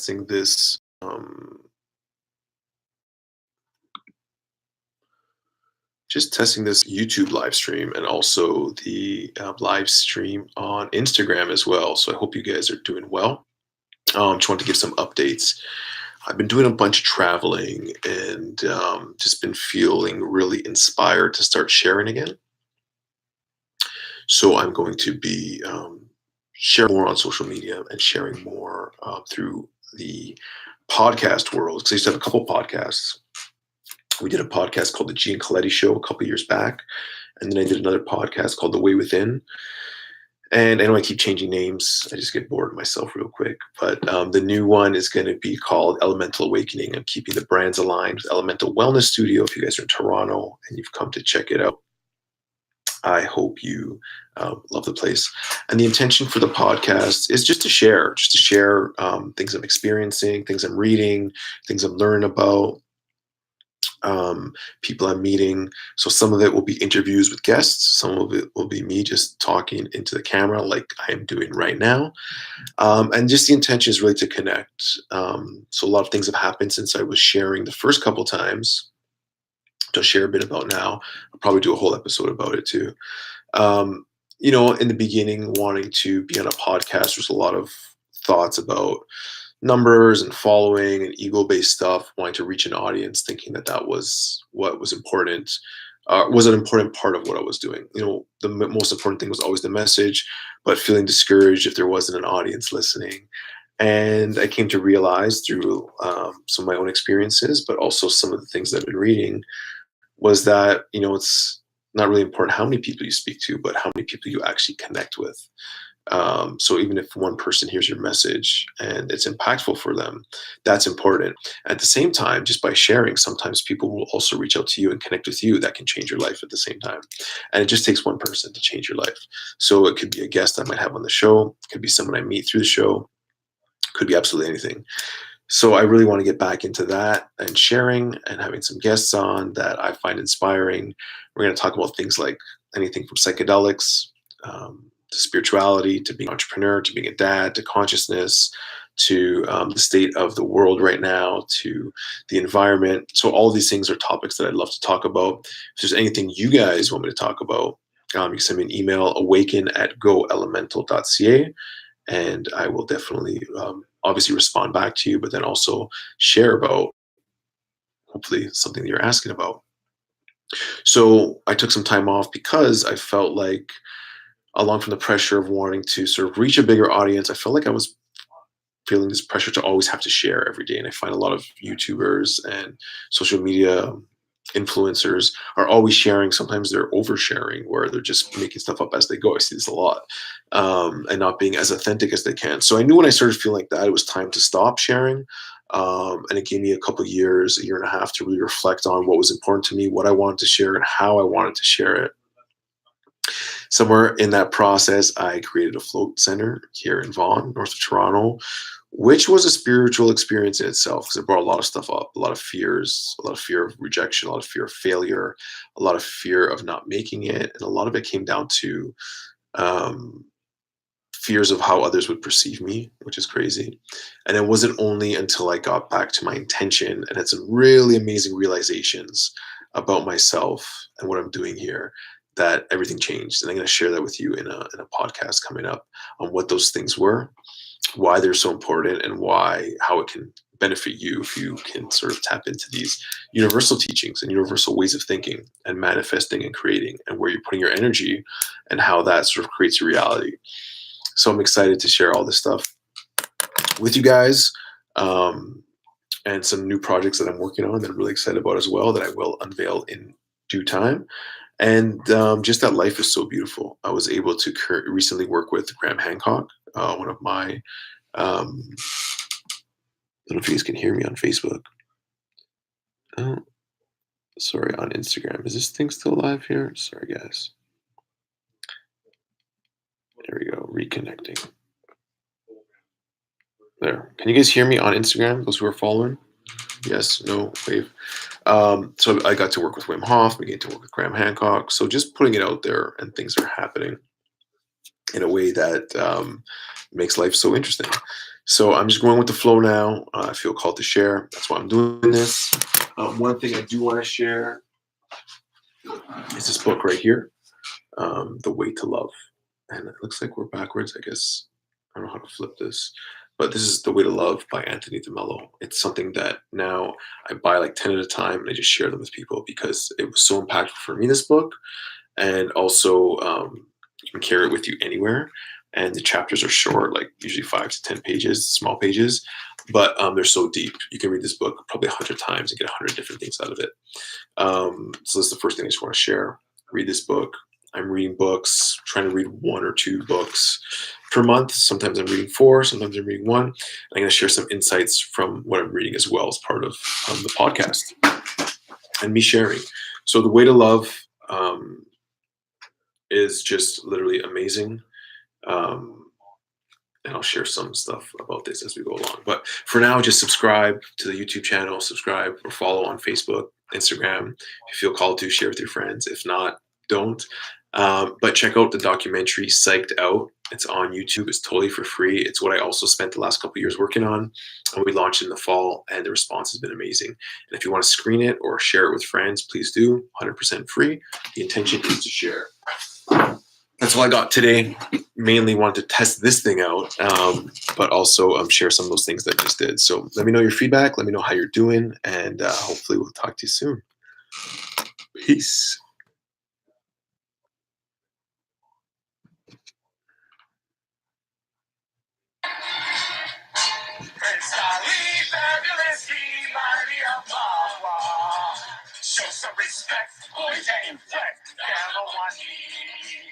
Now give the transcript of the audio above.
testing this YouTube live stream and also the live stream on Instagram as well. So I hope you guys are doing well. Just want to give some updates. I've been doing a bunch of traveling and just been feeling really inspired to start sharing again. So I'm going to be sharing more on social media and sharing more through the podcast world. Because I used to have a couple podcasts. We did a podcast called The Gian Coletti Show a couple years back. And then I did another podcast called The Way Within. And I know I keep changing names. I just get bored of myself real quick. But the new one is going to be called Elemental Awakening. I'm keeping the brands aligned with Elemental Wellness Studio. If you guys are in Toronto and you've come to check it out, I hope you love the place. And the intention for the podcast is just to share things I'm experiencing, things I'm reading, things I'm learning about, people I'm meeting. So some of it will be interviews with guests. Some of it will be me just talking into the camera like I am doing right now. And just the intention is really to connect. So a lot of things have happened since I was sharing the first couple times. To share a bit about now. I'll probably do a whole episode about it too. In the beginning, wanting to be on a podcast, there's a lot of thoughts about numbers and following and ego-based stuff, wanting to reach an audience, thinking that was what was important, was an important part of what I was doing. The most important thing was always the message, but feeling discouraged if there wasn't an audience listening. And I came to realize through some of my own experiences, but also some of the things that I've been reading, was that it's not really important how many people you speak to, but how many people you actually connect with. So even if one person hears your message and it's impactful for them, that's important. At the same time, just by sharing, sometimes people will also reach out to you and connect with you that can change your life at the same time. And it just takes one person to change your life. So it could be a guest I might have on the show, it could be someone I meet through the show, could be absolutely anything. So I really want to get back into that and sharing and having some guests on that I find inspiring. We're going to talk about things like anything from psychedelics to spirituality, to being an entrepreneur, to being a dad, to consciousness, to the state of the world right now, to the environment. So all these things are topics that I'd love to talk about. If there's anything you guys want me to talk about, you can send me an email, awaken@goelemental.ca. And I will definitely obviously respond back to you, but then also share about hopefully something that you're asking about. So I took some time off because I felt like, along from the pressure of wanting to sort of reach a bigger audience, I felt like I was feeling this pressure to always have to share every day. And I find a lot of YouTubers and social media influencers are always sharing. Sometimes they're oversharing where they're just making stuff up as they go. I see this a lot, and not being as authentic as they can. So I knew when I started feeling like that, it was time to stop sharing. And it gave me a couple years, a year and a half to really reflect on what was important to me, what I wanted to share and how I wanted to share it. Somewhere in that process, I created a float center here in Vaughan, north of Toronto, which was a spiritual experience in itself because it brought a lot of stuff up, a lot of fears, a lot of fear of rejection, a lot of fear of failure, a lot of fear of not making it. And a lot of it came down to fears of how others would perceive me, which is crazy. And it wasn't only until I got back to my intention and had some really amazing realizations about myself and what I'm doing here that everything changed. And I'm going to share that with you in a podcast coming up on what those things were, why they're so important, and how it can benefit you if you can sort of tap into these universal teachings and universal ways of thinking and manifesting and creating, and where you're putting your energy and how that sort of creates your reality. So I'm excited to share all this stuff with you guys, and some new projects that I'm working on that I'm really excited about as well, that I will unveil in due time. And just that life is so beautiful. I was able to recently work with Graham Hancock, one of my, I don't know if you guys can hear me on Facebook. Oh, sorry, on Instagram. Is this thing still live here? Sorry, guys. There we go, reconnecting. There. Can you guys hear me on Instagram, those who are following? Yes, no, wave. So I got to work with Wim Hof, began to work with Graham Hancock. So just putting it out there, and things are happening in a way that makes life so interesting. So I'm just going with the flow now. I feel called to share. That's why I'm doing this. One thing I do want to share is this book right here, The Way to Love. And it looks like we're backwards, I guess. I don't know how to flip this. But this is The Way to Love by Anthony DeMello. It's something that now I buy like 10 at a time and I just share them with people because it was so impactful for me, this book. And also, you can carry it with you anywhere. And the chapters are short, like usually 5 to 10 pages, small pages, but they're so deep. You can read this book probably 100 times and get 100 different things out of it. So that's the first thing I just want to share. Read this book. I'm reading books, trying to read 1 or 2 books per month. Sometimes I'm reading 4, sometimes I'm reading 1. I'm going to share some insights from what I'm reading as well as part of the podcast and me sharing. So, The Way to Love is just literally amazing. Um, and I'll share some stuff about this as we go along. But for now, just subscribe to the YouTube channel, subscribe or follow on Facebook, Instagram. If you feel called to, share with your friends. If not, don't. But check out the documentary Psyched Out. It's on YouTube. It's totally for free. It's what I also spent the last couple of years working on. And we launched in the fall, and the response has been amazing. And if you want to screen it or share it with friends, please do. 100% free. The intention is to share. That's all I got today. Mainly wanted to test this thing out, but also share some of those things that I just did. So let me know your feedback. Let me know how you're doing, and hopefully we'll talk to you soon. Peace. Show some respect, boys ain't flex, down on one knee.